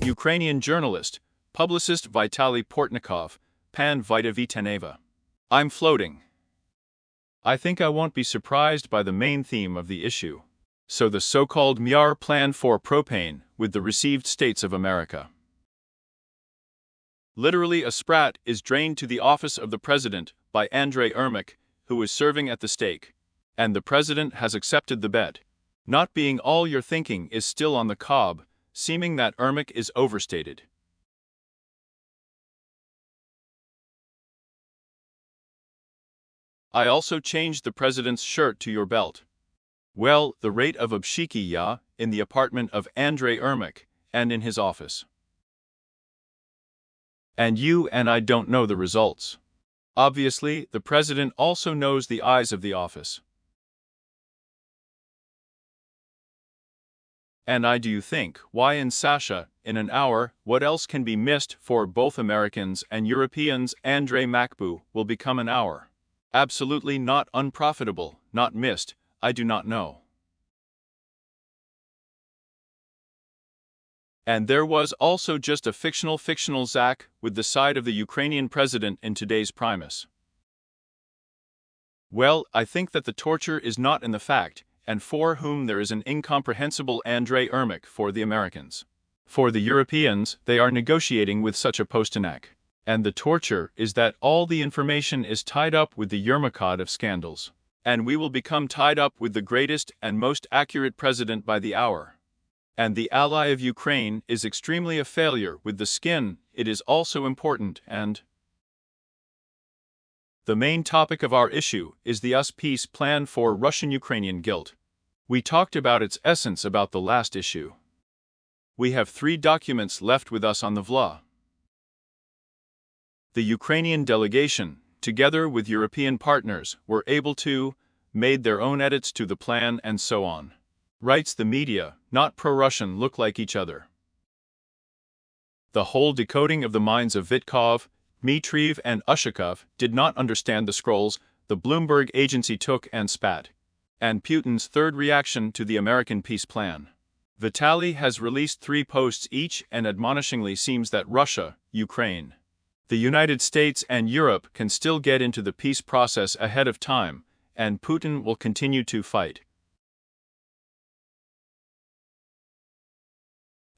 Ukrainian journalist, publicist Vitaly Portnikov, Pan Vita Vitaneva. I'm floating. I think I won't be surprised by the main theme of the issue. So the so-called Myar plan for propane with the received states of America. Literally, a sprat is drained to the office of the president by Andrei Yermak, who is serving at the stake, and the president has accepted the bet. Not being all your thinking is still on the cob, seeming that Yermak is overstated. I also changed the president's shirt to your belt. Well, the rate of obshiki in the apartment of Andrei Yermak and in his office. And you and I don't know the results. Obviously, the president also knows the eyes of the office. And do you think, why in Sasha, in an hour, what else can be missed for both Americans and Europeans? Andrei Makbu will become an hour. Absolutely not unprofitable, not missed, I do not know. And there was also just a fictional Zach with the side of the Ukrainian president in today's Primus. Well, I think that the torture is not in the fact, and for whom there is an incomprehensible Andrei Yermak for the Americans. For the Europeans, they are negotiating with such a Postenak. And the torture is that all the information is tied up with the Yermakad of scandals. And we will become tied up with the greatest and most accurate president by the hour. And the ally of Ukraine is extremely a failure with the skin, it is also important and the main topic of our issue is the US peace plan for Russian-Ukrainian guilt. We talked about its essence about the last issue. We have 3 documents left with us on the VLA. The Ukrainian delegation, together with European partners, were able to made their own edits to the plan and so on. Writes the media, not pro-Russian, look like each other. The whole decoding of the minds of Vitkov, Dmitriev and Ushakov did not understand the scrolls the Bloomberg agency took and spat. And Putin's third reaction to the American peace plan. Vitaly has released 3 posts each and admonishingly seems that Russia, Ukraine, the United States and Europe can still get into the peace process ahead of time, and Putin will continue to fight.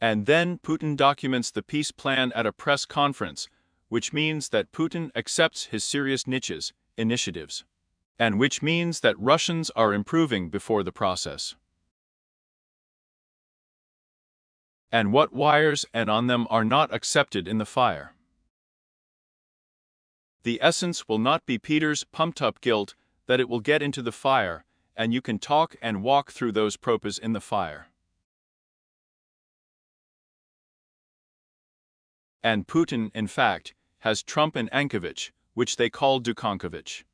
And then Putin documents the peace plan at a press conference, which means that Putin accepts his serious initiatives, and which means that Russians are improving before the process. And what wires and on them are not accepted in the fire. The essence will not be Peter's pumped-up guilt that it will get into the fire, and you can talk and walk through those propas in the fire. And Putin, in fact, has Trump and Ankovich, which they call Dukankovich.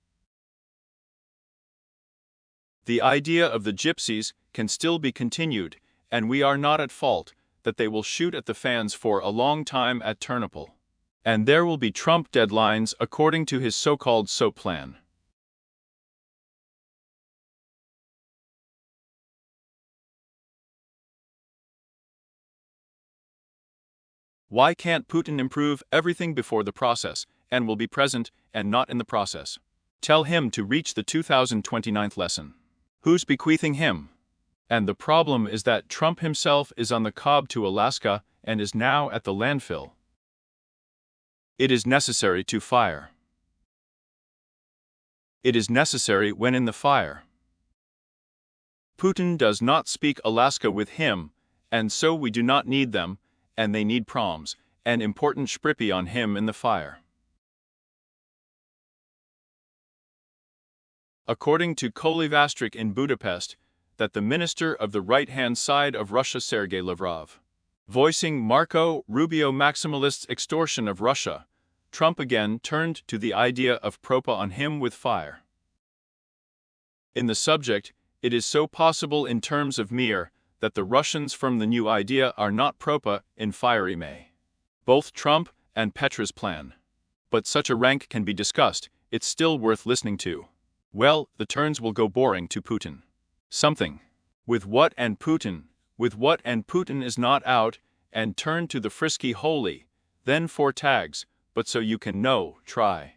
The idea of the gypsies can still be continued, and we are not at fault that they will shoot at the fans for a long time at Ternopil. And there will be Trump deadlines according to his so-called SOAP plan. Why can't Putin improve everything before the process, and will be present and not in the process? Tell him to reach the 2029 lesson. Who's bequeathing him? And the problem is that Trump himself is on the cob to Alaska and is now at the landfill. It is necessary to fire. It is necessary when in the fire. Putin does not speak Alaska with him, and so we do not need them, and they need proms, and important shprippy on him in the fire. According to Kolivastrik in Budapest, that the minister of the right-hand side of Russia Sergei Lavrov, voicing Marco Rubio maximalist's extortion of Russia, Trump again turned to the idea of propa on him with fire. In the subject, it is so possible in terms of Mir that the Russians from the new idea are not propa in fiery May. Both Trump and Petra's plan. But such a rank can be discussed, it's still worth listening to. Well, the turns will go boring to Putin. Something. With what and Putin is not out, and turn to the frisky holy, then 4 tags, but so you can know, try.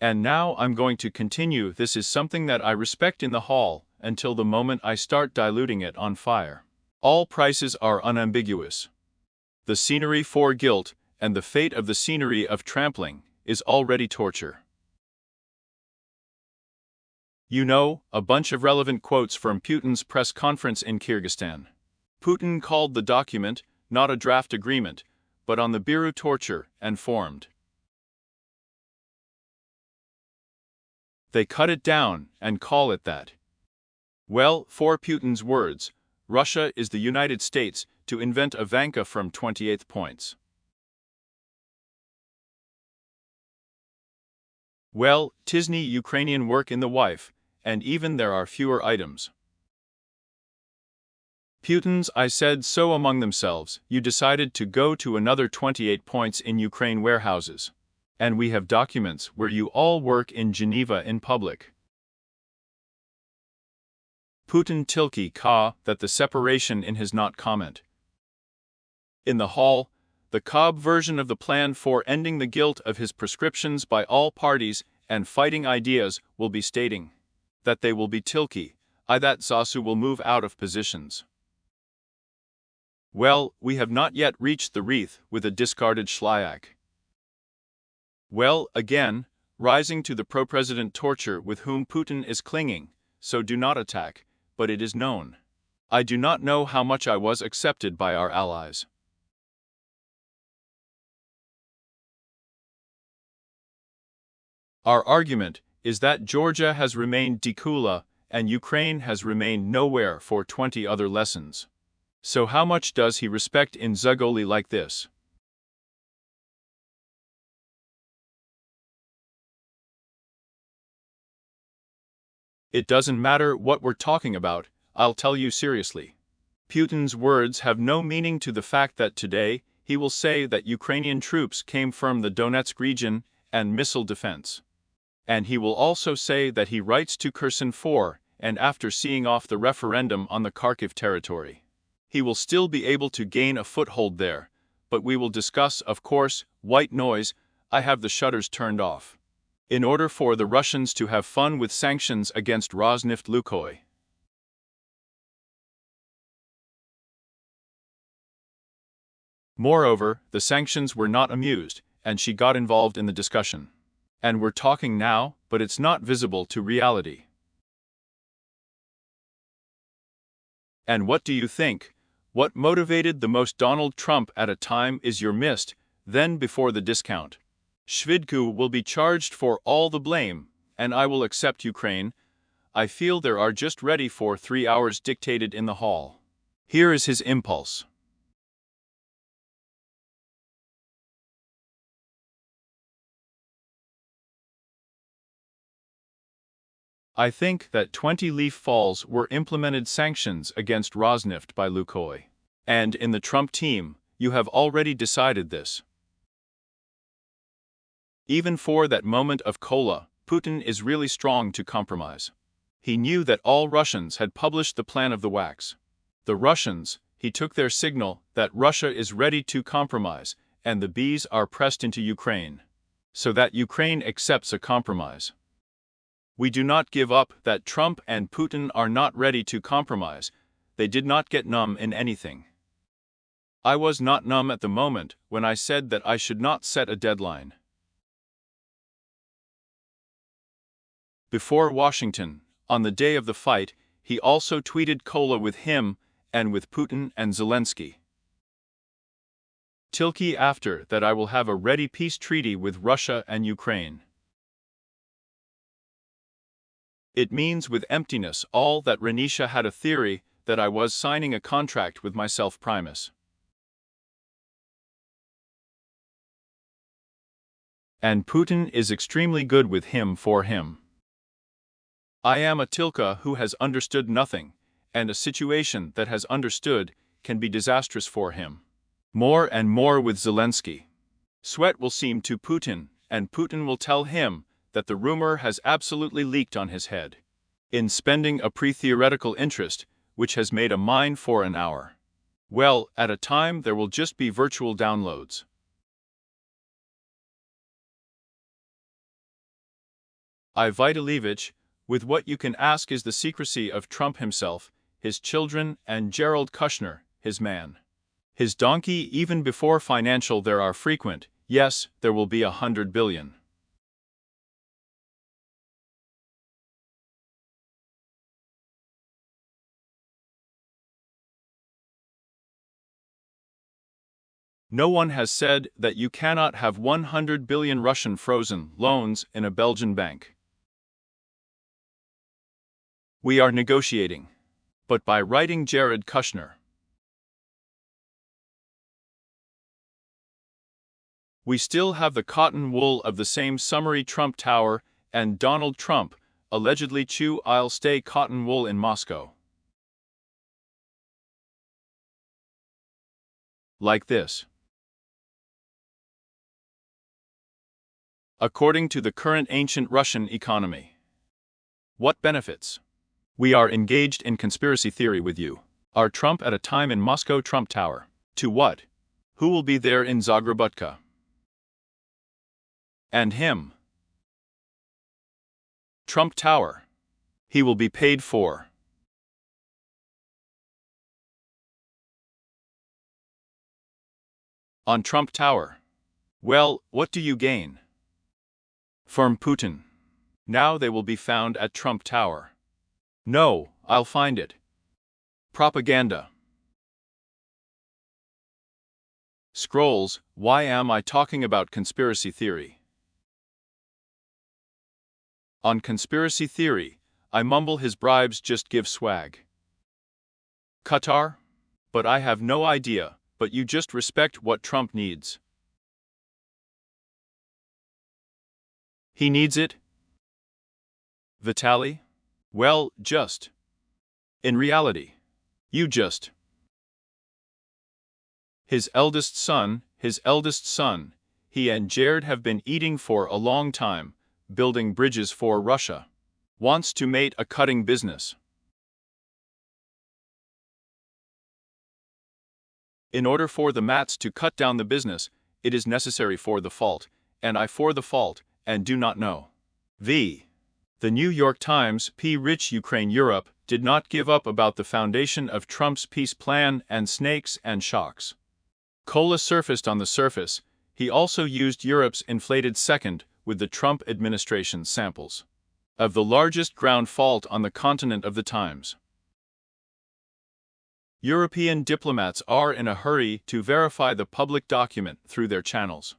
And now I'm going to continue. This is something that I respect in the hall, until the moment I start diluting it on fire. All prices are unambiguous. The scenery for guilt, and the fate of the scenery of trampling, is already torture. You know, a bunch of relevant quotes from Putin's press conference in Kyrgyzstan. Putin called the document, not a draft agreement, but on the bureau torture, and formed. They cut it down and call it that. Well, for Putin's words, Russia is the United States to invent Ivanka from 28th points. Well, tisney Ukrainian work in the wife, and even there are fewer items. Putin's I said so among themselves, you decided to go to another 28 points in Ukraine warehouses. And we have documents where you all work in Geneva in public. Putin tilki ka that the separation in his not comment. In the hall, the Cobb version of the plan for ending the guilt of his prescriptions by all parties and fighting ideas will be stating that they will be tilki, that Zasu will move out of positions. Well, we have not yet reached the wreath with a discarded Shlyak. Well, again, rising to the pro-president torture with whom Putin is clinging, so do not attack, but it is known. I do not know how much I was accepted by our allies. Our argument is that Georgia has remained Dikula and Ukraine has remained nowhere for 20 other lessons. So how much does he respect in Zagoli like this? It doesn't matter what we're talking about, I'll tell you seriously. Putin's words have no meaning to the fact that today, he will say that Ukrainian troops came from the Donetsk region and missile defense. And he will also say that he writes to Kherson for, and after seeing off the referendum on the Kharkiv territory. He will still be able to gain a foothold there, but we will discuss, of course, white noise. I have the shutters turned off. In order for the Russians to have fun with sanctions against Rosneft Lukoil. Moreover, the sanctions were not amused, and she got involved in the discussion. And we're talking now, but it's not visible to reality. And what do you think? What motivated the most Donald Trump at a time is your missed, then before the discount. Shvidku will be charged for all the blame, and I will accept Ukraine. I feel there are just ready for 3 hours dictated in the hall. Here is his impulse. I think that 20 leaf falls were implemented sanctions against Rosneft by Lukoil. And in the Trump team, you have already decided this. Even for that moment of Kola, Putin is really strong to compromise. He knew that all Russians had published the plan of the wax. The Russians, he took their signal that Russia is ready to compromise, and the bees are pressed into Ukraine. So that Ukraine accepts a compromise. We do not give up that Trump and Putin are not ready to compromise. They did not get numb in anything. I was not numb at the moment when I said that I should not set a deadline. Before Washington, on the day of the fight, he also tweeted Kola with him and with Putin and Zelensky. Tilki after that I will have a ready peace treaty with Russia and Ukraine. It means with emptiness all that Renisha had a theory that I was signing a contract with myself Primus. And Putin is extremely good with him for him. I am a Tilka who has understood nothing, and a situation that has understood can be disastrous for him. More and more with Zelensky. Sweat will seem to Putin, and Putin will tell him that the rumor has absolutely leaked on his head. In spending a pre-theoretical interest, which has made a mine for an hour. Well, at a time there will just be virtual downloads. Vitalyevich, with what you can ask is the secrecy of Trump himself, his children, and Jared Kushner, his man. His donkey. Even before financial there are frequent, yes, there will be 100 billion. No one has said that you cannot have 100 billion Russian frozen loans in a Belgian bank. We are negotiating. But by writing Jared Kushner. We still have the cotton wool of the same summary Trump Tower and Donald Trump, allegedly chew I'll stay cotton wool in Moscow. Like this. According to the current ancient Russian economy. What benefits? We are engaged in conspiracy theory with you. Are Trump at a time in Moscow Trump Tower? To what? Who will be there in Zagrabutka? And him. Trump Tower. He will be paid for. On Trump Tower. Well, what do you gain? From Putin. Now they will be found at Trump Tower. No, I'll find it. Propaganda. Scrolls, why am I talking about conspiracy theory? On conspiracy theory, I mumble his bribes just give swag. Qatar? But I have no idea, but you just respect what Trump needs. He needs it? Vitaly? Well, just. In reality. You just. His eldest son, he and Jared have been eating for a long time, building bridges for Russia. Wants to make a cutting business. In order for the mats to cut down the business, it is necessary for the fault, and I for the fault, and do not know. The New York Times, rich Ukraine Europe, did not give up about the foundation of Trump's peace plan and snakes and shocks. Cola surfaced on the surface. He also used Europe's inflated second with the Trump administration's samples of the largest ground fault on the continent of the Times. European diplomats are in a hurry to verify the public document through their channels.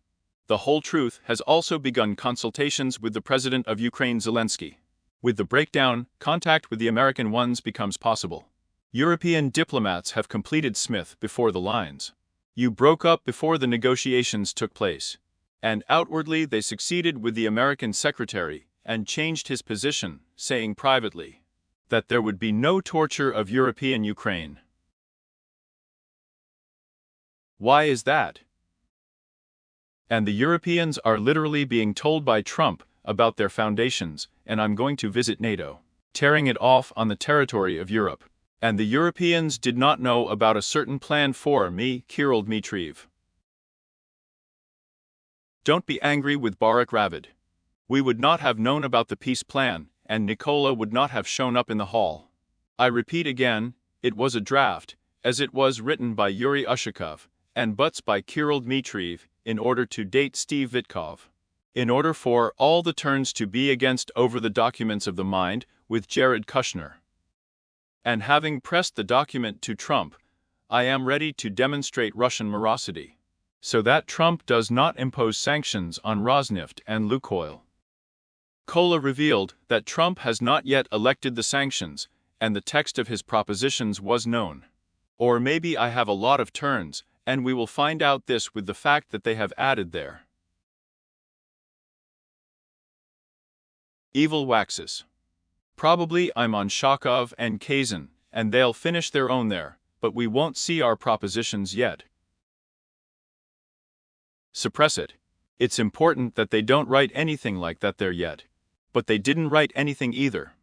The whole truth has also begun consultations with the President of Ukraine Zelensky. With the breakdown, contact with the American ones becomes possible. European diplomats have completed Smith before the lines. You broke up before the negotiations took place. And outwardly they succeeded with the American secretary and changed his position, saying privately that there would be no torture of European Ukraine. Why is that? And the Europeans are literally being told by Trump about their foundations, and I'm going to visit NATO, tearing it off on the territory of Europe. And the Europeans did not know about a certain plan for me, Kirill Dmitriev. Don't be angry with Barack Ravid. We would not have known about the peace plan, and Nikola would not have shown up in the hall. I repeat again, it was a draft, as it was written by Yuri Ushakov, and buts by Kirill Dmitriev, in order to date Steve Vitkov. In order for all the turns to be against over the documents of the mind, with Jared Kushner. And having pressed the document to Trump, I am ready to demonstrate Russian morosity, so that Trump does not impose sanctions on Rosneft and Lukoil. Kola revealed that Trump has not yet elected the sanctions, and the text of his propositions was known. Or maybe I have a lot of turns, and we will find out this with the fact that they have added there. Evil waxes. Probably I'm on Shakov and Kazan, and they'll finish their own there, but we won't see our propositions yet. Suppress it. It's important that they don't write anything like that there yet. But they didn't write anything either.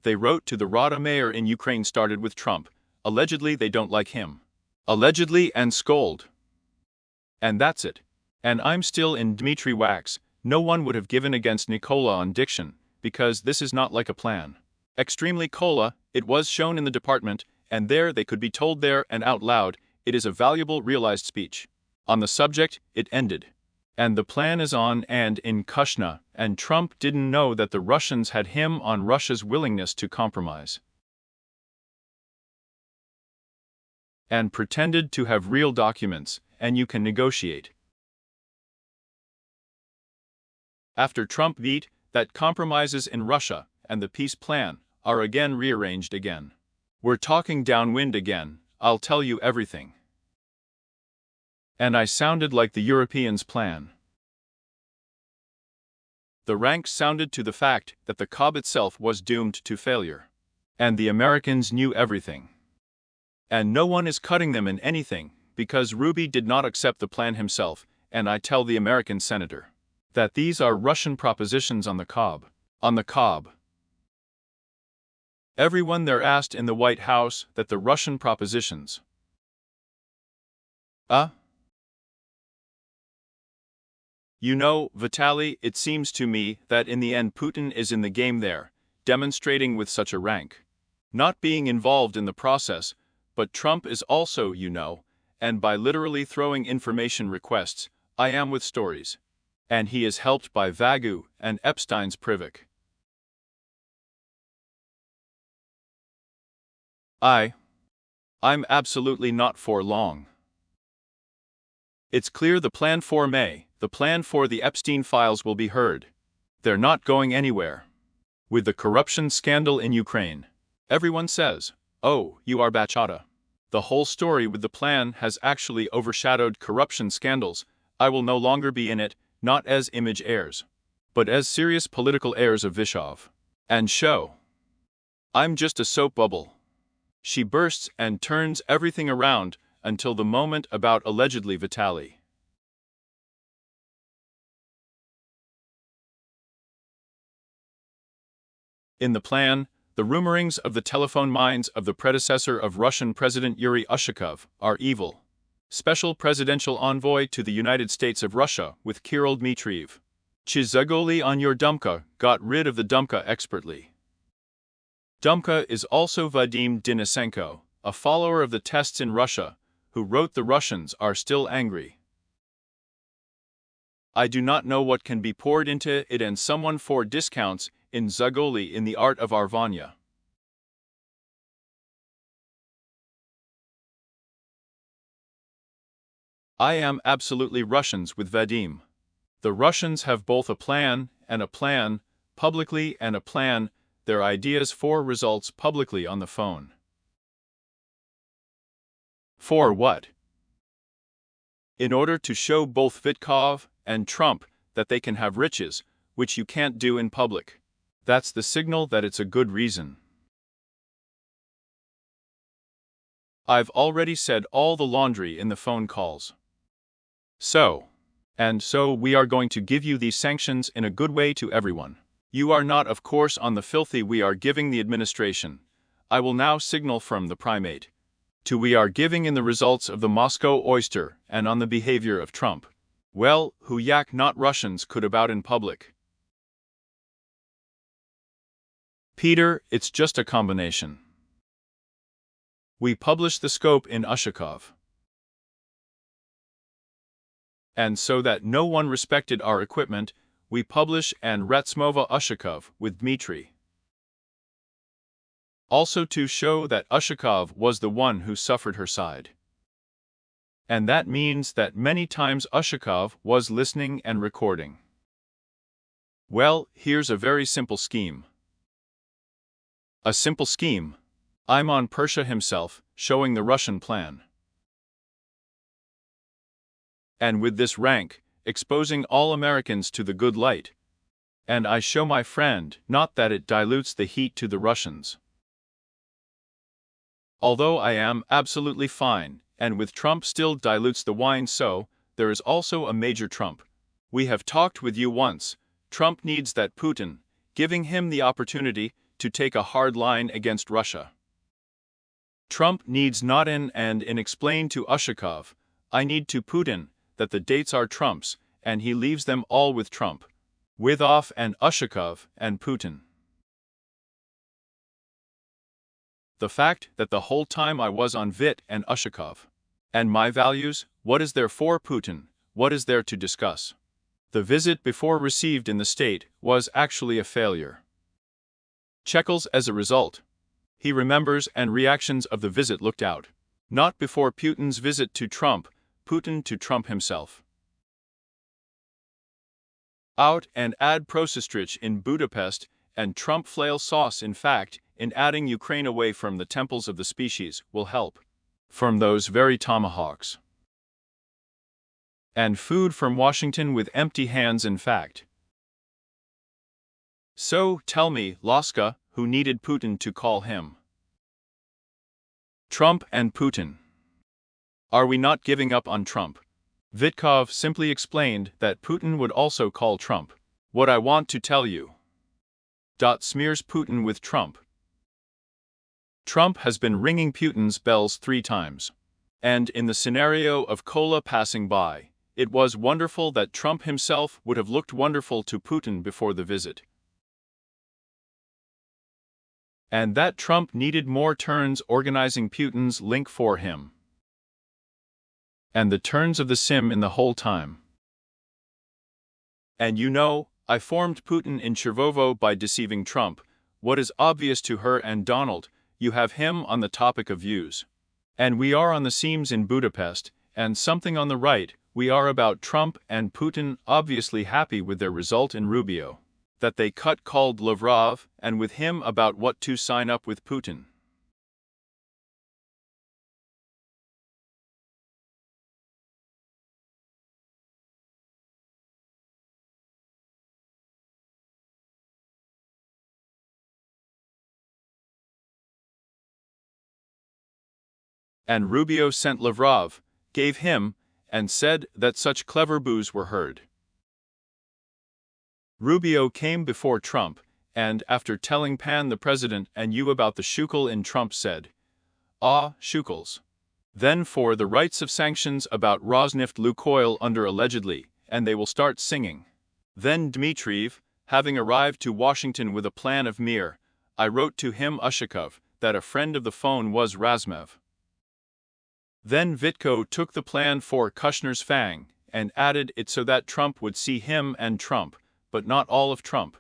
They wrote to the Rada mayor in Ukraine, started with Trump. Allegedly they don't like him. Allegedly, and scold. And that's it. And I'm still in Dmitry Wax. No one would have given against Nikola on diction, because this is not like a plan. Extremely cola, it was shown in the department, and there they could be told there and out loud, it is a valuable realized speech. On the subject, it ended. And the plan is on and in Kushna, and Trump didn't know that the Russians had him on Russia's willingness to compromise. And pretended to have real documents, and you can negotiate. After Trump beat, that compromises in Russia, and the peace plan, are again rearranged again. We're talking downwind again, I'll tell you everything. And I sounded like the Europeans' plan. The ranks sounded to the fact that the COB itself was doomed to failure. And the Americans knew everything. And no one is cutting them in anything, because Ruby did not accept the plan himself, and I tell the American senator that these are Russian propositions on the COB. On the COB. Everyone there asked in the White House that the Russian propositions. You know, Vitaly, it seems to me that in the end Putin is in the game there, demonstrating with such a rank. Not being involved in the process, but Trump is also, you know, and by literally throwing information requests, I am with stories. And he is helped by Vagu and Epstein's Privik. I'm absolutely not for long. It's clear the plan for May, the plan for the Epstein files will be heard. They're not going anywhere. With the corruption scandal in Ukraine, everyone says, oh, you are bachata. The whole story with the plan has actually overshadowed corruption scandals. I will no longer be in it, not as image heirs, but as serious political heirs of Vishov. And show. I'm just a soap bubble. She bursts and turns everything around until the moment about allegedly Vitaly. In the plan, the rumorings of the telephone minds of the predecessor of Russian President Yuri Ushakov are evil. Special presidential envoy to the United States of Russia with Kirill Dmitriev. Chizagoli on your Dumka got rid of the Dumka expertly. Dumka is also Vadim Denisenko, a follower of the tests in Russia, who wrote the Russians are still angry. I do not know what can be poured into it and someone for discounts in Zagoli in the art of Arvanya. I am absolutely Russians with Vadim. The Russians have both a plan, publicly and a plan, their ideas for results publicly on the phone. For what? In order to show both Vitkov and Trump that they can have riches, which you can't do in public. That's the signal that it's a good reason. I've already said all the laundry in the phone calls. So we are going to give you these sanctions in a good way to everyone. You are not, of course, on the filthy we are giving the administration. I will now signal from the primate. To we are giving in the results of the Moscow oyster and on the behavior of Trump. Well, who yak not Russians could about in public. Peter, it's just a combination. We publish the scope in Ushakov. And so that no one respected our equipment, we publish and Ratsmova Ushakov with Dmitry. Also to show that Ushakov was the one who suffered her side. And that means that many times Ushakov was listening and recording. Well, here's a very simple scheme. A simple scheme. I'm on Persia himself, showing the Russian plan. And with this rank, exposing all Americans to the good light. And I show my friend, not that it dilutes the heat to the Russians. Although I am absolutely fine, and with Trump still dilutes the wine, so there is also a major Trump. We have talked with you once. Trump needs that Putin, giving him the opportunity to take a hard line against Russia. Trump needs not in and in explain to Ushakov, I need to Putin, that the dates are Trump's, and he leaves them all with Trump. With off and Ushakov and Putin. The fact that the whole time I was on Vit and Ushakov. And my values, what is there for Putin, what is there to discuss? The visit before received in the state was actually a failure. Checkles as a result. He remembers and reactions of the visit looked out. Not before Putin's visit to Trump, Putin to Trump himself. Out and add Prosestrich in Budapest and Trump flail sauce in fact, in adding Ukraine away from the temples of the species will help. From those very tomahawks. And food from Washington with empty hands in fact. So, tell me, Laska, who needed Putin to call him? Trump and Putin. Are we not giving up on Trump? Vitkov simply explained that Putin would also call Trump. What I want to tell you. Smears Putin with Trump. Trump has been ringing Putin's bells 3 times. And in the scenario of Kola passing by, it was wonderful that Trump himself would have looked wonderful to Putin before the visit. And that Trump needed more turns organizing Putin's link for him. And the turns of the sim in the whole time. And you know, I formed Putin in Chervovo by deceiving Trump. What is obvious to her and Donald, you have him on the topic of views. And we are on the seams in Budapest, and something on the right, we are about Trump and Putin obviously happy with their result in Rubio. That they cut called Lavrov, and with him about what to sign up with Putin. And Rubio sent Lavrov, gave him, and said that such clever boos were heard. Rubio came before Trump, and after telling Pan the president and you about the Schukel in Trump said, Ah, Schukels. Then for the rights of sanctions about Rosneft Lukoil under allegedly, and they will start singing. Then Dmitriev, having arrived to Washington with a plan of Mir, I wrote to him Ushakov, that a friend of the phone was Razmev. Then Vitko took the plan for Kushner's Fang, and added it so that Trump would see him and Trump, but not all of Trump.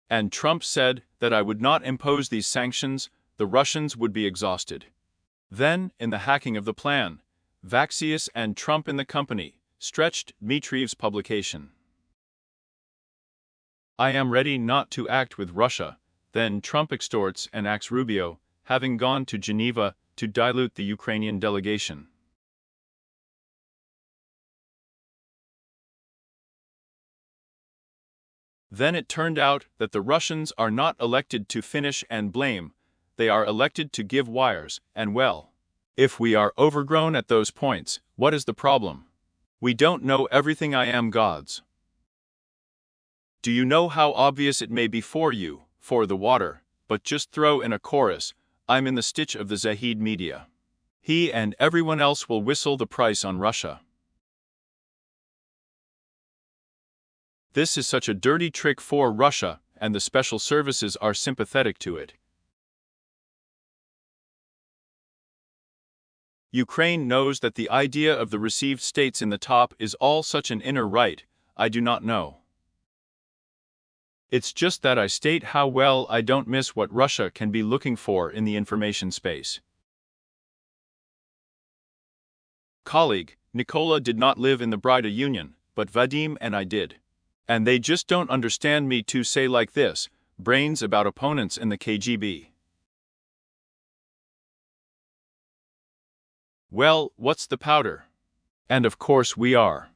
And Trump said that I would not impose these sanctions, the Russians would be exhausted. Then, in the hacking of the plan, Vaxius and Trump in the company, stretched Dmitriev's publication. I am ready not to act with Russia, then Trump extorts and acts Rubio, having gone to Geneva to dilute the Ukrainian delegation. Then it turned out that the Russians are not elected to finish and blame, they are elected to give wires, and well. If we are overgrown at those points, what is the problem? We don't know everything I am God's. Do you know how obvious it may be for you, for the water, but just throw in a chorus, I'm in the stitch of the Zahid media. He and everyone else will whistle the price on Russia. This is such a dirty trick for Russia, and the special services are sympathetic to it. Ukraine knows that the idea of the received states in the top is all such an inner right, I do not know. It's just that I state how well I don't miss what Russia can be looking for in the information space. Colleague, Nikola did not live in the Brida Union, but Vadim and I did. And they just don't understand me to say like this, brains about opponents in the KGB. Well, what's the powder? And of course we are.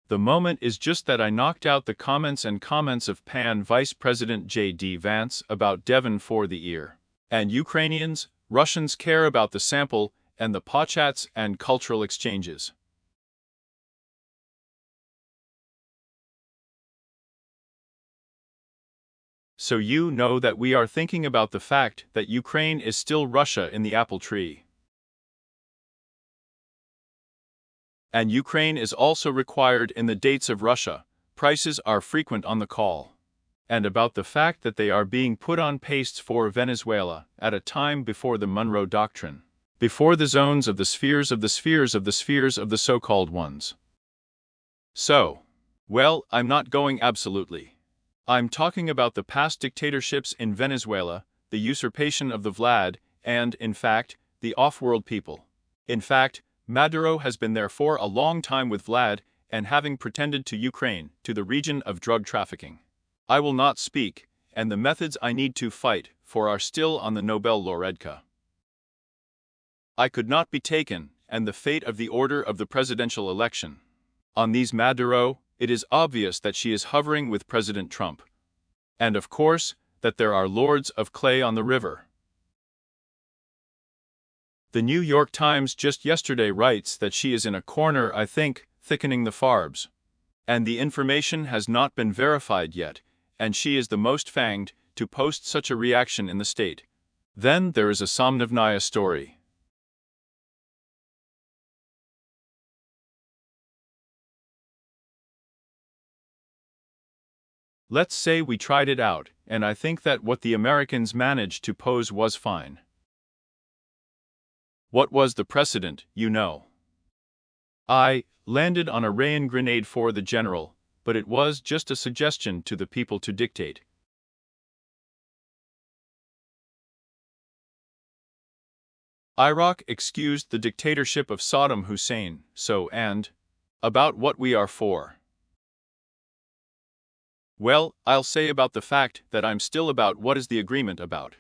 The moment is just that I knocked out the comments of Pan Vice President J.D. Vance about Devon for the ear. And Ukrainians, Russians care about the sample, and the pochats and cultural exchanges. So you know that we are thinking about the fact that Ukraine is still Russia in the apple tree. And Ukraine is also required in the dates of Russia. Prices are frequent on the call. And about the fact that they are being put on pastes for Venezuela at a time before the Monroe Doctrine, before the zones of the spheres of the spheres of the spheres of the so-called ones. So, well, I'm not going absolutely. I'm talking about the past dictatorships in Venezuela, the usurpation of the Vlad, and, in fact, the off-world people. In fact, Maduro has been there for a long time with Vlad, and having pretended to Ukraine, to the region of drug trafficking. I will not speak, and the methods I need to fight for are still on the Nobel laureatka. I could not be taken, and the fate of the order of the presidential election. On these Maduro, it is obvious that she is hovering with President Trump. And of course, that there are lords of clay on the river. The New York Times just yesterday writes that she is in a corner, I think, thickening the farbs. And the information has not been verified yet, and she is the most fanged to post such a reaction in the state. Then there is a Somnivnaya story. Let's say we tried it out, and I think that what the Americans managed to pose was fine. What was the precedent, you know? I landed on a rain grenade for the general, but it was just a suggestion to the people to dictate. Iraq excused the dictatorship of Saddam Hussein, so and about what we are for. Well, I'll say about the fact that I'm still about what is the agreement about.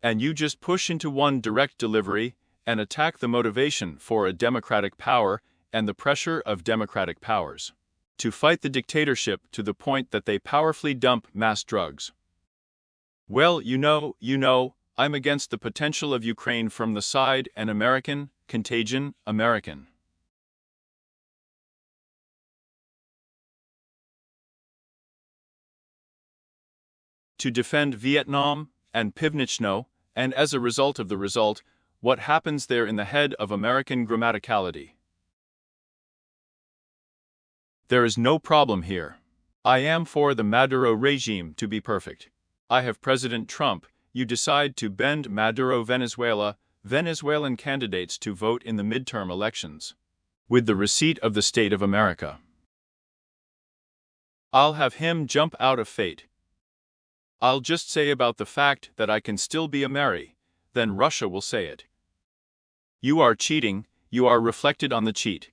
And you just push into one direct delivery and attack the motivation for a democratic power and the pressure of democratic powers to fight the dictatorship to the point that they powerfully dump mass drugs. Well, you know, I'm against the potential of Ukraine from the side and American, contagion, American. To defend Vietnam and Pivnichno, and as a result of the result, what happens there in the head of American grammaticality. There is no problem here. I am for the Maduro regime to be perfect. I have President Trump. You decide to bend Maduro Venezuela, Venezuelan candidates to vote in the midterm elections. With the receipt of the state of America. I'll have him jump out of fate. I'll just say about the fact that I can still be a Mary, then Russia will say it. You are cheating, you are reflected on the cheat.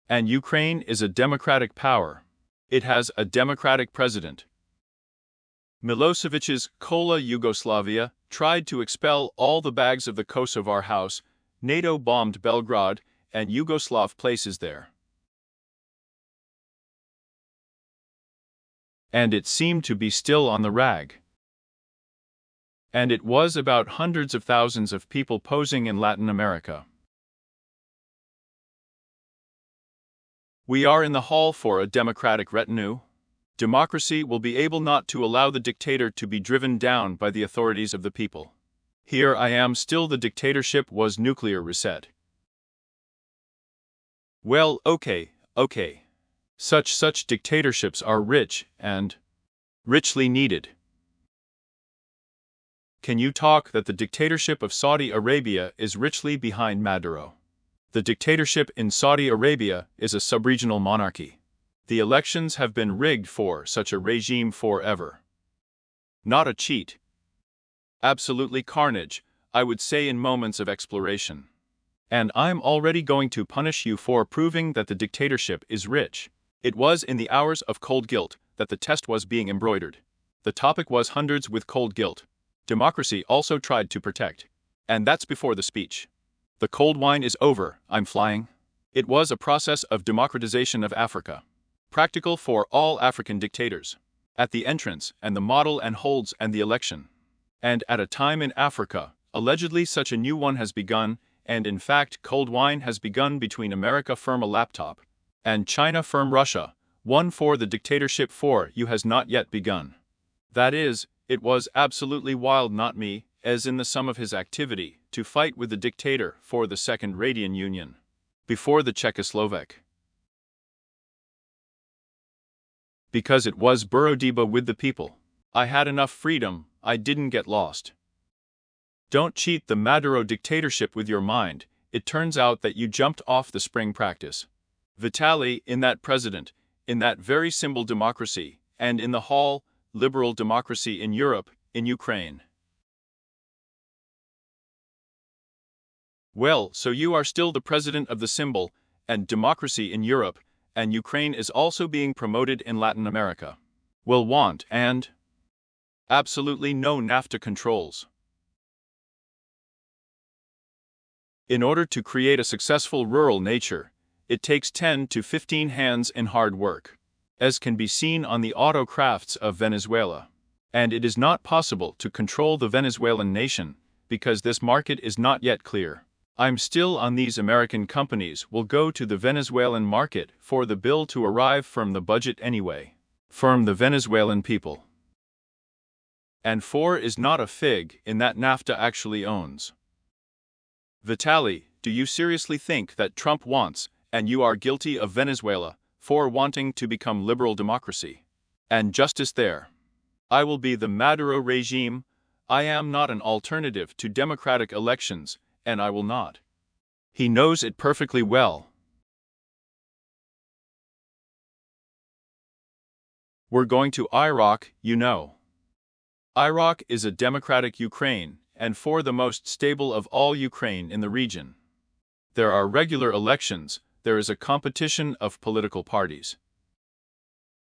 And Ukraine is a democratic power. It has a democratic president. Milosevic's Kola Yugoslavia tried to expel all the bags of the Kosovar house, NATO bombed Belgrade and Yugoslav places there. And it seemed to be still on the rag. And it was about hundreds of thousands of people posing in Latin America. We are in the hall for a democratic retinue. Democracy will be able not to allow the dictator to be driven down by the authorities of the people. Here I am still the dictatorship was nuclear reset. Well, okay. Such dictatorships are rich and richly needed. Can you talk that the dictatorship of Saudi Arabia is richly behind Maduro? The dictatorship in Saudi Arabia is a sub-regional monarchy. The elections have been rigged for such a regime forever. Not a cheat. Absolutely carnage, I would say in moments of exploration. And I'm already going to punish you for proving that the dictatorship is rich. It was in the hours of cold guilt that the test was being embroidered. The topic was hundreds with cold guilt. Democracy also tried to protect. And that's before the speech. The cold wine is over, I'm flying. It was a process of democratization of Africa. Practical for all African dictators. At the entrance and the model and holds and the election. And at a time in Africa, Allegedly such a new one has begun, and in fact cold wine has begun between America firm a laptop and China firm Russia. One for the dictatorship for you has not yet begun. That is, it was absolutely wild not me, as in the sum of his activity, to fight with the dictator for the Second Radian Union. Before the Czechoslovak. Because it was Borodeba with the people. I had enough freedom, I didn't get lost. Don't cheat the Maduro dictatorship with your mind, it turns out that you jumped off the spring practice. Vitaly, in that president, in that very symbol democracy, and in the hall, liberal democracy in Europe, in Ukraine. Well, so you are still the president of the symbol, and democracy in Europe, and Ukraine is also being promoted in Latin America. Will want and absolutely no NAFTA controls. In order to create a successful rural nature, it takes 10 to 15 hands in hard work, as can be seen on the auto crafts of Venezuela. And it is not possible to control the Venezuelan nation, because this market is not yet clear. I'm still on these American companies will go to the Venezuelan market for the bill to arrive from the budget anyway. From the Venezuelan people. And 4 is not a fig in that NAFTA actually owns. Vitaly, do you seriously think that Trump wants, and you are guilty of Venezuela, for wanting to become liberal democracy? And justice there. I will be the Maduro regime, I am not an alternative to democratic elections, and I will not. He knows it perfectly well. We're going to Iraq, you know. Iraq is a democratic Ukraine, and for the most stable of all Ukraine in the region. There are regular elections, there is a competition of political parties.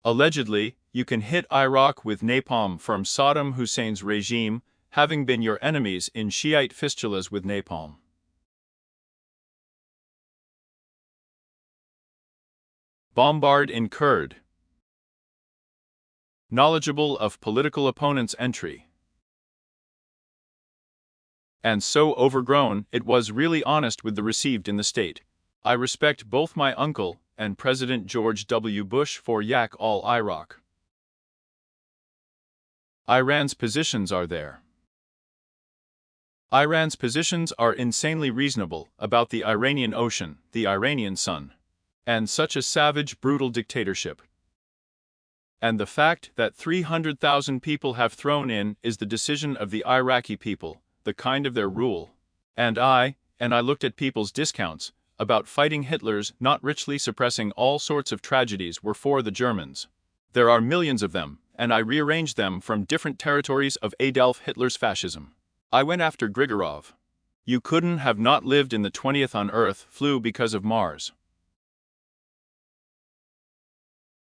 Allegedly, you can hit Iraq with napalm from Saddam Hussein's regime, having been your enemies in Shiite fistulas with napalm. Bombard in Kurd. Knowledgeable of political opponents' entry. And so overgrown, it was really honest with the received in the state. I respect both my uncle and President George W. Bush for yak all Iraq. Iran's positions are there. Iran's positions are insanely reasonable about the Iranian Ocean, the Iranian sun, and such a savage, brutal dictatorship. And the fact that 300,000 people have thrown in is the decision of the Iraqi people, the kind of their rule. And I looked at people's discounts, about fighting Hitler's not richly suppressing all sorts of tragedies were for the Germans. There are millions of them, and I rearranged them from different territories of Adolf Hitler's fascism. I went after Grigorov. You couldn't have not lived in the 20th on Earth, flew because of Mars.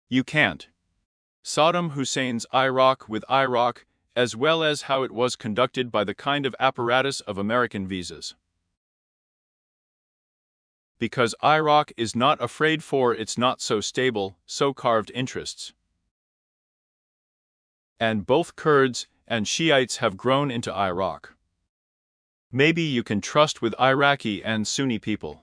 You can't. Saddam Hussein's Iraq with Iraq, as well as how it was conducted by the kind of apparatus of American visas. Because Iraq is not afraid for its not so stable, so carved interests. And both Kurds and Shiites have grown into Iraq. Maybe you can trust with Iraqi and Sunni people.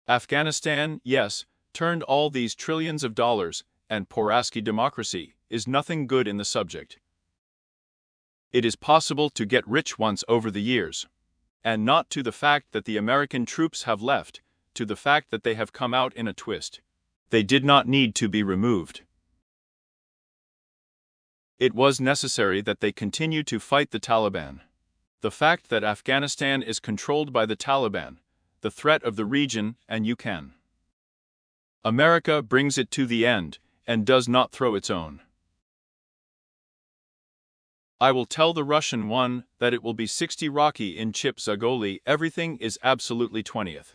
Afghanistan, yes, turned all these trillions of dollars, and Poraski democracy is nothing good in the subject. It is possible to get rich once over the years, and not to the fact that the American troops have left, to the fact that they have come out in a twist. They did not need to be removed. It was necessary that they continue to fight the Taliban. The fact that Afghanistan is controlled by the Taliban, the threat of the region, and you can. America brings it to the end, and does not throw its own. I will tell the Russian one that it will be 60 Rocky in Chip Zagoli, everything is absolutely 20th.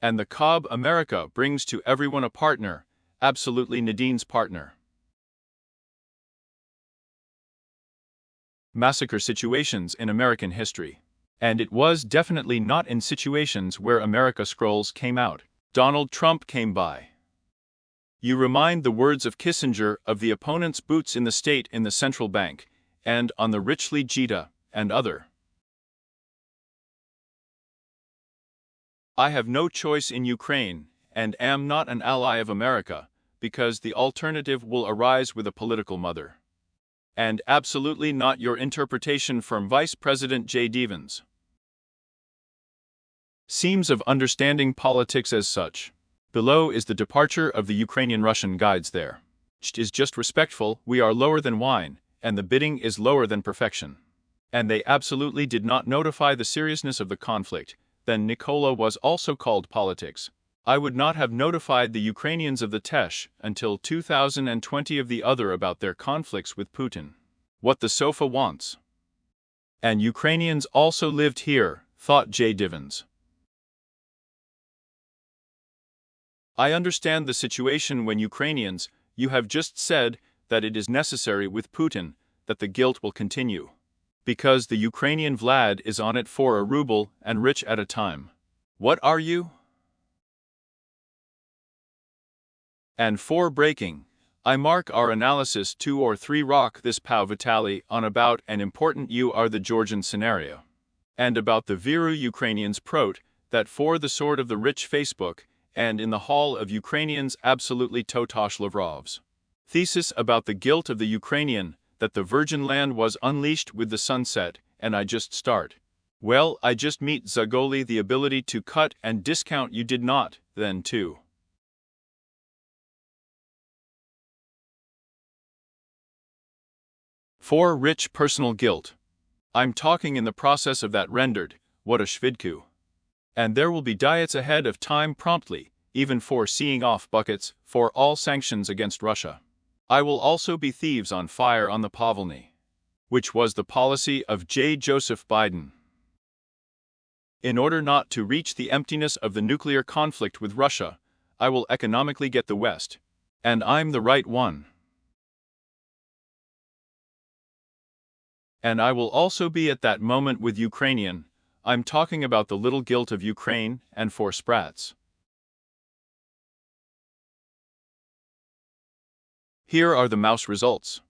And the Cobb America brings to everyone a partner, absolutely Nadine's partner. Massacre situations in American history. And it was definitely not in situations where America scrolls came out. Donald Trump came by. You remind the words of Kissinger of the opponent's boots in the state in the central bank, and on the richly Jita, and other. I have no choice in Ukraine, and am not an ally of America, because the alternative will arise with a political mother. And absolutely not your interpretation from Vice President J. Devens. Seems of understanding politics as such. Below is the departure of the Ukrainian-Russian guides there. It is just respectful, we are lower than wine, and the bidding is lower than perfection. And they absolutely did not notify the seriousness of the conflict. Then Nicola was also called politics. I would not have notified the Ukrainians of the Tesh until 2020 of the other about their conflicts with Putin. What the sofa wants. And Ukrainians also lived here, thought J. Devens. I understand the situation when Ukrainians, you have just said that it is necessary with Putin, that the guilt will continue. Because the Ukrainian Vlad is on it for a ruble and rich at a time. What are you? And for breaking, I mark our analysis 2 or 3 rock this Pau Vitaly on about an important you are the Georgian scenario. And about the Viru Ukrainians prot, that for the sword of the rich Facebook, and in the hall of Ukrainians absolutely Totosh Lavrov's. Thesis about the guilt of the Ukrainian, that the virgin land was unleashed with the sunset, and I just start. Well, I just meet Zagoli the ability to cut and discount you did not, then too. For rich personal guilt. I'm talking in the process of that rendered, what a shvidku. And there will be diets ahead of time promptly, even for seeing off buckets, for all sanctions against Russia. I will also be thieves on fire on the Pavelny, which was the policy of J. Joseph Biden. In order not to reach the emptiness of the nuclear conflict with Russia, I will economically get the West. And I'm the right one. And I will also be at that moment with Ukrainian, I'm talking about the little guilt of Ukraine and for sprats. Here are the mouse results.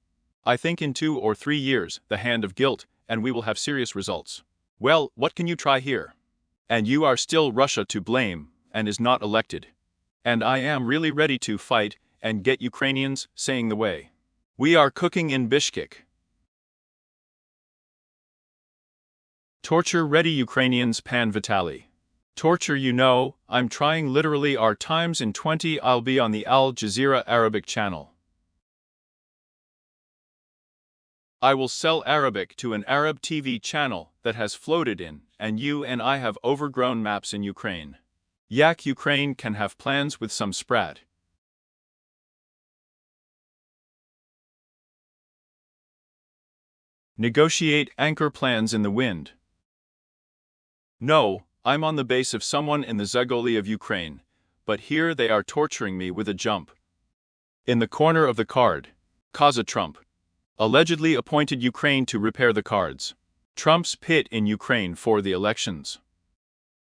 I think in 2 or 3 years, the hand of guilt, and we will have serious results. Well, what can you try here? And you are still Russia to blame, and is not elected. And I am really ready to fight, and get Ukrainians saying the way. We are cooking in Bishkek. Torture ready Ukrainians Pan Vitaly. Torture you know, I'm trying literally our times in 20 I'll be on the Al Jazeera Arabic channel. I will sell Arabic to an Arab TV channel that has floated in, and you and I have overgrown maps in Ukraine. Yak Ukraine can have plans with some sprat. Negotiate anchor plans in the wind. No, I'm on the base of someone in the Zagoli of Ukraine, but here they are torturing me with a jump. In the corner of the card, Kaza Trump. Allegedly appointed Ukraine to repair the cards. Trump's pit in Ukraine for the elections.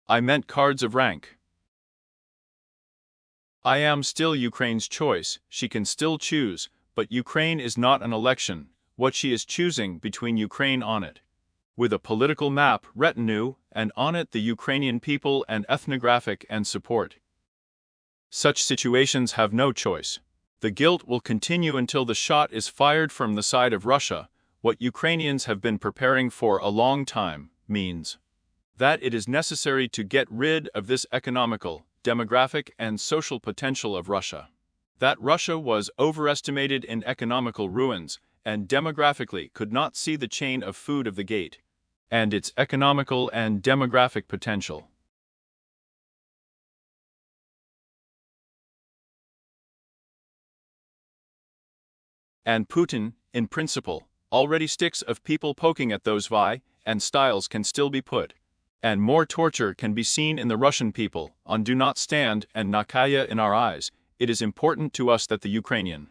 I meant cards of rank. I am still Ukraine's choice, she can still choose, but Ukraine is not an election, what she is choosing between Ukraine on it. With a political map, retinue, and on it the Ukrainian people and ethnographic and support. Such situations have no choice. The guilt will continue until the shot is fired from the side of Russia. What Ukrainians have been preparing for a long time means that it is necessary to get rid of this economical, demographic, and social potential of Russia. That Russia was overestimated in economical ruins and demographically could not see the chain of food of the gate, and its economical and demographic potential. And Putin, in principle, already sticks of people poking at those vi and styles can still be put. And more torture can be seen in the Russian people, on do not stand and nakaya in our eyes. It is important to us that the Ukrainian,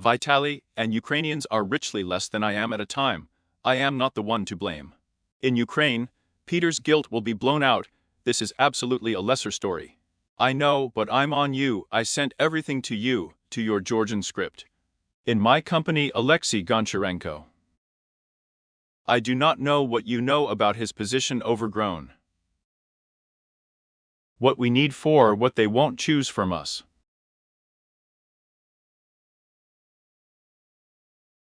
Vitaly, and Ukrainians are richly less than I am at a time. I am not the one to blame. In Ukraine, Peter's guilt will be blown out. This is absolutely a lesser story. I know, but I'm on you. I sent everything to you, to your Georgian script. In my company Alexei Goncharenko. I do not know what you know about his position overgrown. What we need for what they won't choose from us.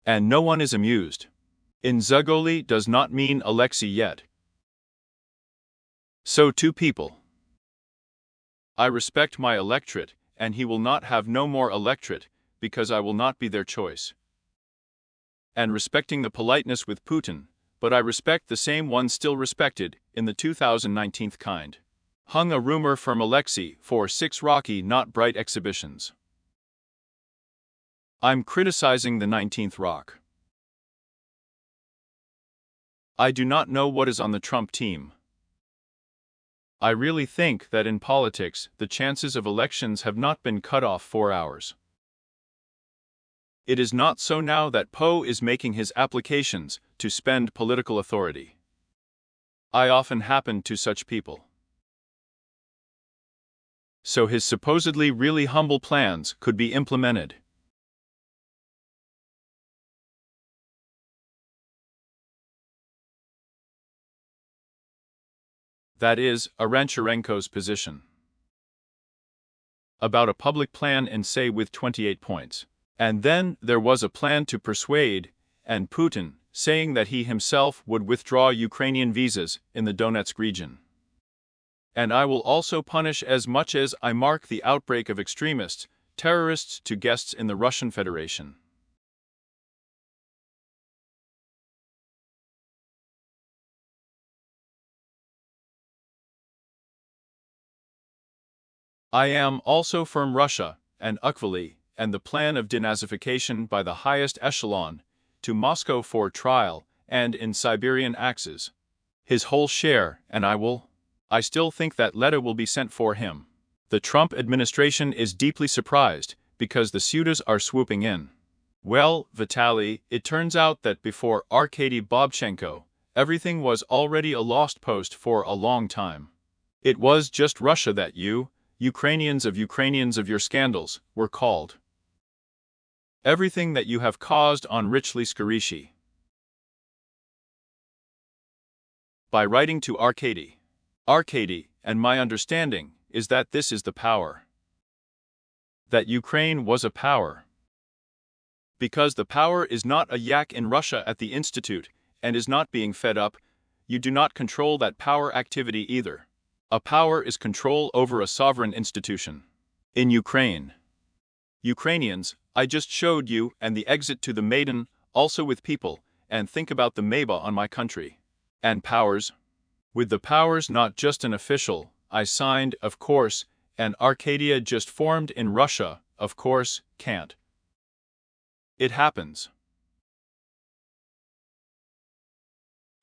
And no one is amused. Inzagoli does not mean Alexei yet. So two people. I respect my electorate, and he will not have no more electorate, because I will not be their choice. And respecting the politeness with Putin, but I respect the same one still respected, in the 2019 kind. Hung a rumor from Alexei for 6 rocky not bright exhibitions. I'm criticizing the 19th rock. I do not know what is on the Trump team. I really think that in politics, the chances of elections have not been cut off 4 hours. It is not so now that Poe is making his applications to spend political authority. I often happen to such people. So his supposedly really humble plans could be implemented. That is, Arancharenko's position. About a public plan and say with 28 points. And then there was a plan to persuade, and Putin, saying that he himself would withdraw Ukrainian visas in the Donetsk region. And I will also punish as much as I mark the outbreak of extremists, terrorists to guests in the Russian Federation. I am also from Russia, and Ukvali, and the plan of denazification by the highest echelon, to Moscow for trial, and in Siberian axes. His whole share, and I still think that letter will be sent for him. The Trump administration is deeply surprised, because the suitors are swooping in. Well, Vitaly, it turns out that before Arkady Bobchenko, everything was already a lost post for a long time. It was just Russia that Ukrainians of your scandals, were called. Everything that you have caused on richly Skorishi. By writing to Arkady, and my understanding is that this is the power. That Ukraine was a power. Because the power is not a yak in Russia at the Institute, and is not being fed up, you do not control that power activity either. A power is control over a sovereign institution. In Ukraine. Ukrainians, I just showed you, and the exit to the Maidan, also with people, and think about the Meba on my country. And powers. With the powers not just an official, I signed, of course, and Arcadia just formed in Russia, of course, can't. It happens.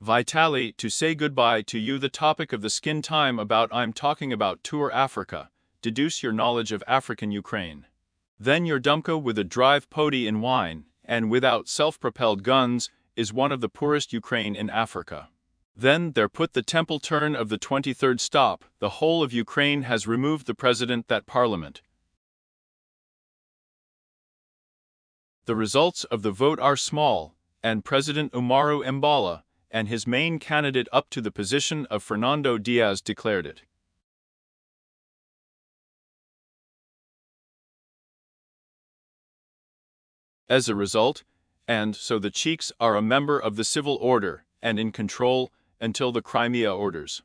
Vitaly, to say goodbye to you, the topic of the skin time about I'm talking about tour Africa, deduce your knowledge of African Ukraine. Then your Dumka with a drive podi in wine, and without self-propelled guns, is one of the poorest Ukraine in Africa. Then there put the temple turn of the 23rd stop, the whole of Ukraine has removed the president that parliament. The results of the vote are small, and President Umaru Mbala, and his main candidate up to the position of Fernando Diaz declared it. As a result, and so the Cheeks are a member of the civil order, and in control, until the Crimea orders.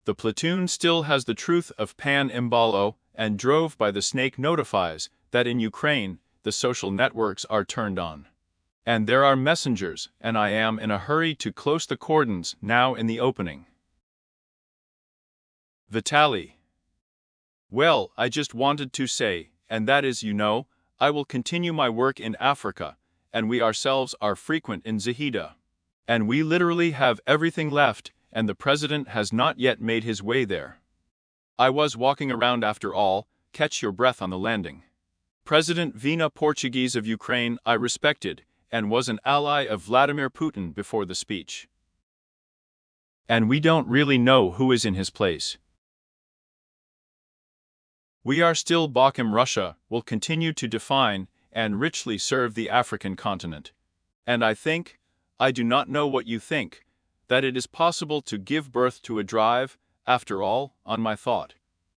The platoon still has the truth of Pan Imbalo, and drove by the snake notifies that in Ukraine, the social networks are turned on. And there are messengers, and I am in a hurry to close the cordons now in the opening. Vitaly. Well, I just wanted to say, and that is, I will continue my work in Africa, and we ourselves are frequent in Zahida. And we literally have everything left, and the president has not yet made his way there. I was walking around after all, catch your breath on the landing. President Vina Portuguese of Ukraine I respected, and was an ally of Vladimir Putin before the speech. And we don't really know who is in his place. We are still Bakim. Russia will continue to define, and richly serve the African continent. And I do not know what you think, that it is possible to give birth to a drive, after all, on my thought.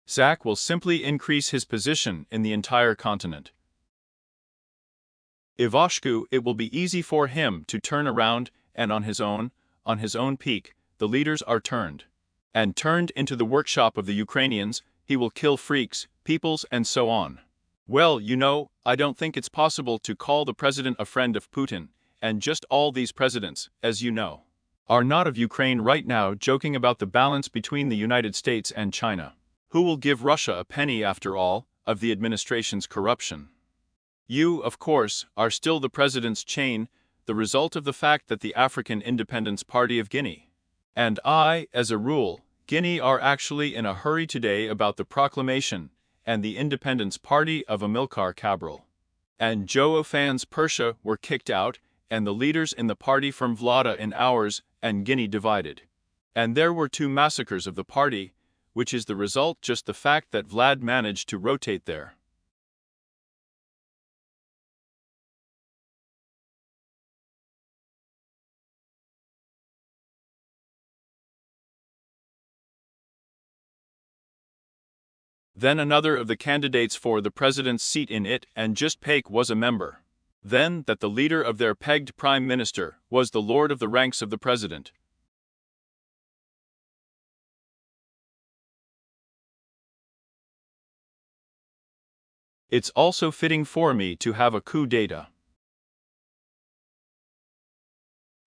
Zach will simply increase his position in the entire continent. Ivashku, it will be easy for him to turn around, and on his own peak, the leaders are turned. And turned into the workshop of the Ukrainians, he will kill freaks, peoples, and so on. Well, I don't think it's possible to call the president a friend of Putin, and just all these presidents, as you know, are not of Ukraine right now, joking about the balance between the United States and China. Who will give Russia a penny after all of the administration's corruption? You, of course, are still the president's chain, the result of the fact that the African Independence Party of Guinea and I, as a rule, Guinea are actually in a hurry today about the proclamation and the Independence Party of Amilcar Cabral and Joe Fans Persia were kicked out, and the leaders in the party from Vlada in ours and Guinea divided. And there were 2 massacres of the party, which is the result just the fact that Vlad managed to rotate there. Then another of the candidates for the president's seat in it and just Paik was a member. Then that the leader of their pegged prime minister was the lord of the ranks of the president. It's also fitting for me to have a coup d'etat.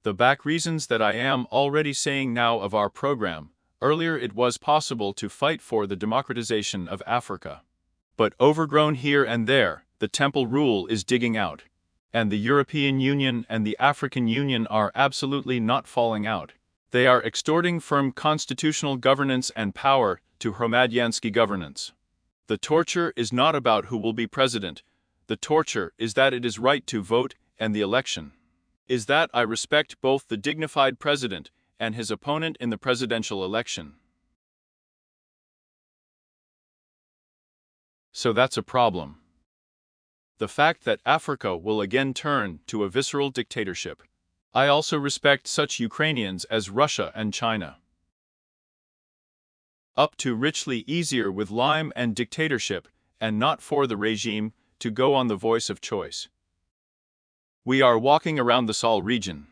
The back reasons that I am already saying now of our program. Earlier it was possible to fight for the democratization of Africa. But overgrown here and there, the temple rule is digging out. And the European Union and the African Union are absolutely not falling out. They are extorting firm constitutional governance and power to Hromadyansky governance. The torture is not about who will be president. The torture is that it is right to vote, and the election is that I respect both the dignified president and his opponent in the presidential election. So that's a problem. The fact that Africa will again turn to a visceral dictatorship. I also respect such Ukrainians as Russia and China. Up to richly easier with lime and dictatorship, and not for the regime to go on the voice of choice. We are walking around the Saal region.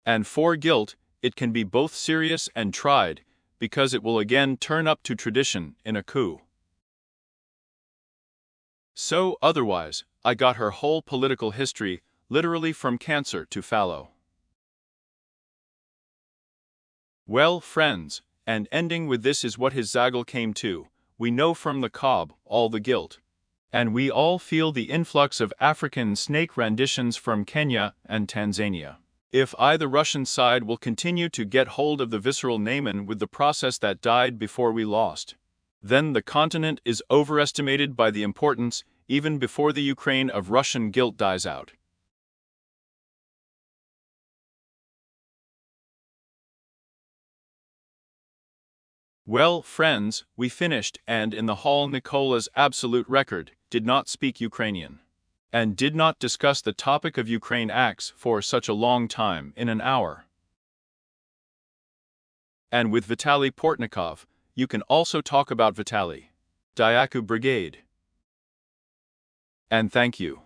And for guilt, it can be both serious and tried, because it will again turn up to tradition in a coup. So, otherwise, I got her whole political history, literally from Cancer to fallow. Well, friends, and ending with this is what his Zagel came to, we know from the Cobb all the guilt. And we all feel the influx of African snake renditions from Kenya and Tanzania. If the Russian side will continue to get hold of the visceral Naaman with the process that died before we lost, then the continent is overestimated by the importance, even before the Ukraine of Russian guilt dies out. Well, friends, we finished, and in the hall Nicola's absolute record did not speak Ukrainian. And did not discuss the topic of Ukraine acts for such a long time in an hour. And with Vitaly Portnikov, you can also talk about Vitaly Dyaku Brigade. And thank you.